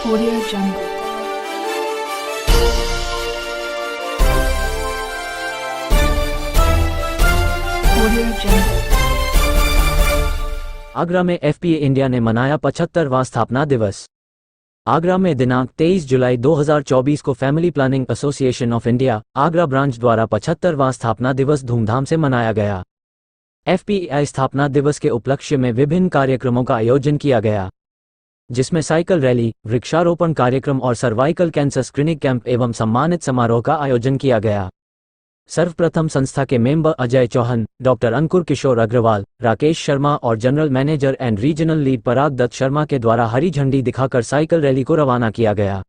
Audio Jungle. Audio Jungle. Agra में FPA India ने मनाया 75वां स्थापना दिवस। आगरा में दिनांक 23 जुलाई 2024 को family planning association of India Agra branch द्वारा 75वां स्थापना दिवस धूमधाम से मनाया गया। एफपीआई स्थापना दिवस के उपलक्ष्य में विभिन्न कार्यक्रमों का आयोजन किया गया, जिसमें साइकिल रैली, वृक्षारोपण कार्यक्रम और सर्वाइकल कैंसर स्क्रीनिंग कैंप एवं सम्मानित समारोह का आयोजन किया गया। सर्वप्रथम संस्था के मेंबर अजय चौहान, डॉक्टर अंकुर किशोर अग्रवाल, राकेश शर्मा और general manager and regional lead Parag Dutt Sharma के द्वारा हरी झंडी दिखाकर साइकिल रैली को रवाना किया गया।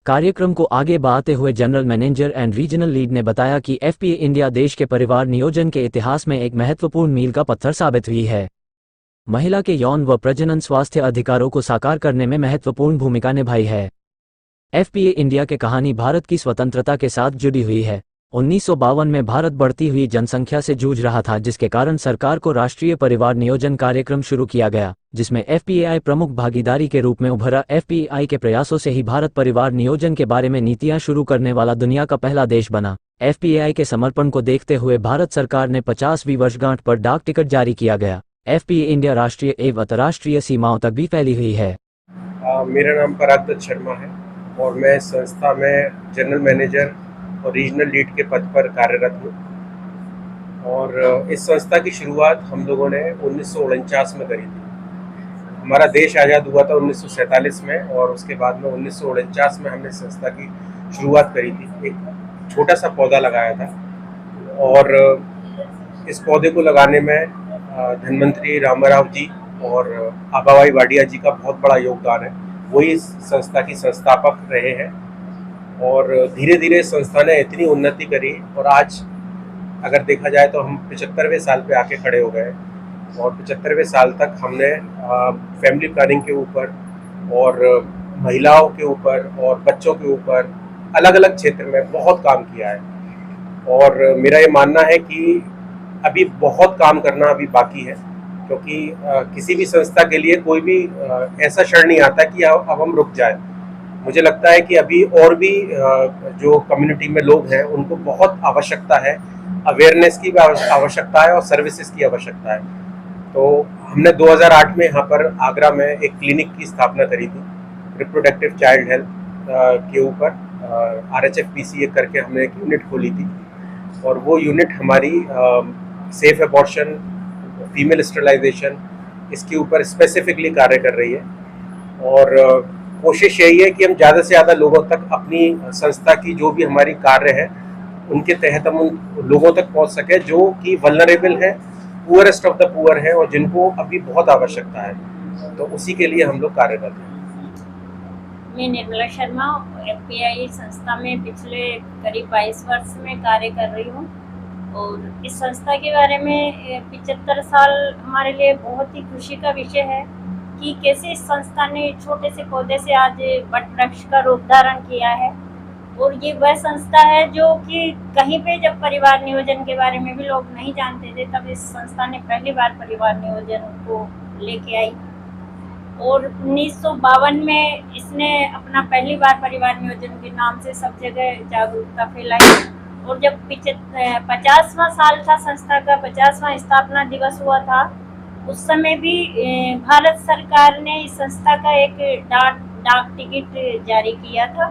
कार्यक्रम को आगे बढ़ाते हुए general manager and regional lead ने बताया कि एफपीए इंडिया देश के परिवार नियोजन के इतिहास में एक महत्वपूर्ण मील का पत्थर साबित हुई है। महिला के यौन व प्रजनन स्वास्थ्य अधिकारों को साकार करने में महत्वपूर्ण भूमिका निभाई है। एफपीए इंडिया की कहानी भारत की स्वतंत्रता के साथ जुड़ी हुई है। 1952 में भारत बढ़ती हुई जनसंख्या से जूझ रहा था, जिसके कारण सरकार को राष्ट्रीय परिवार नियोजन कार्यक्रम शुरू किया गया, जिसमें एफपीआई प्रमुख भागीदारी के रूप में उभरा। एफपीआई के प्रयासों से ही भारत परिवार नियोजन के बारे में नीतियां शुरू करने वाला दुनिया का पहला देश बना। एफपीआई के समर्पण को देखते हुए भारत सरकार ने 50वीं वर्षगांठ पर डाक टिकट जारी किया गया। एफपीए इंडिया राष्ट्रीय एवं अंतर्राष्ट्रीय सीमाओं तक भी फैली हुई है। मेरा नाम पराग दत्त शर्मा है और मैं संस्था में जनरल मैनेजर और रीजनल लीड के पद पर कार्यरत हूँ। और इस संस्था की शुरुआत हम लोगों ने 1949 में करी थी। हमारा देश आज़ाद हुआ था 1947 में और उसके बाद में 1949 में हमने संस्था की शुरुआत करी थी। एक छोटा सा पौधा लगाया था और इस पौधे को लगाने में धनवंतरी रामाराव जी और आबाबाई वाडिया जी का बहुत बड़ा योगदान है। वही इस संस्था की संस्थापक रहे हैं और धीरे धीरे संस्था ने इतनी उन्नति करी और आज अगर देखा जाए तो हम 75वें साल पे आके खड़े हो गए। और 75वें साल तक हमने फैमिली प्लानिंग के ऊपर और महिलाओं के ऊपर और बच्चों के ऊपर अलग अलग क्षेत्र में बहुत काम किया है। और मेरा ये मानना है कि अभी बहुत काम करना अभी बाकी है, क्योंकि किसी भी संस्था के लिए कोई भी ऐसा क्षण नहीं आता कि अब हम रुक जाए। मुझे लगता है कि अभी और भी जो कम्युनिटी में लोग हैं उनको बहुत आवश्यकता है, अवेयरनेस की भी आवश्यकता है और सर्विसेज की आवश्यकता है। तो हमने 2008 में यहाँ पर आगरा में एक क्लिनिक की स्थापना करी थी, रिप्रोडक्टिव चाइल्ड हेल्थ के ऊपर RHFPCA करके हमने एक यूनिट खोली थी। और वो यूनिट हमारी सेफ एबॉर्शन, फीमेल स्टरलाइजेशन, इसके ऊपर स्पेसिफिकली कार्य कर रही है। और कोशिश यही है कि हम ज़्यादा से ज़्यादा लोगों तक अपनी संस्था की जो भी हमारी कार्य है उनके तहत हम उन लोगों तक पहुंच सके जो कि वल्नरेबल है, पुअरेस्ट ऑफ द पुअर है और जिनको अभी बहुत आवश्यकता है। तो उसी के लिए हम लोग कार्यरत हैं। मैं निर्मला शर्मा एफपीआई संस्था में पिछले करीब 22 वर्ष में कार्य कर रही हूँ। और इस संस्था के बारे में 75 साल हमारे लिए बहुत ही खुशी का विषय है कि कैसे इस संस्था ने छोटे से पौधे से आज वट वृक्ष का रूप धारण किया है। और ये वह संस्था है जो कि कहीं पे जब परिवार नियोजन के बारे में भी लोग नहीं जानते थे, तब इस संस्था ने पहली बार परिवार नियोजन को लेके आई। और 1952 में इसने अपना पहली बार परिवार नियोजन के नाम से सब जगह जागरूकता फैलाई। और जब 50वां साल था संस्था का, 50वां स्थापना दिवस हुआ था, उस समय भी भारत सरकार ने इस संस्था का एक डाक टिकट जारी किया था।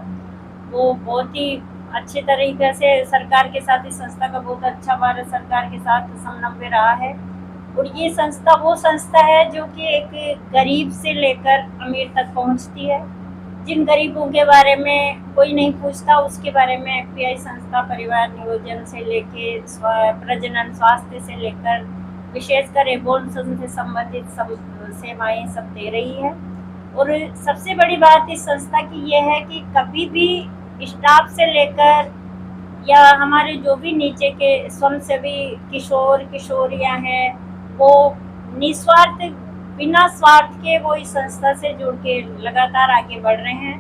वो बहुत ही अच्छे तरीके से सरकार के साथ इस संस्था का बहुत अच्छा भारत सरकार के साथ समन्वय रहा है। और ये संस्था वो संस्था है जो कि एक गरीब से लेकर अमीर तक पहुंचती है। जिन गरीबों के बारे में कोई नहीं पूछता, उसके बारे में एफपीआई संस्था परिवार नियोजन से लेके प्रजनन स्वास्थ्य से लेकर विशेषकर एबॉर्शन से संबंधित सब सेवाएं सब दे रही है। और सबसे बड़ी बात इस संस्था की यह है कि कभी भी स्टाफ से लेकर या हमारे जो भी नीचे के स्वयंसेवी किशोर किशोरियां हैं, वो निस्वार्थ बिना स्वार्थ के वो इस संस्था से जुड़ के लगातार आगे बढ़ रहे हैं।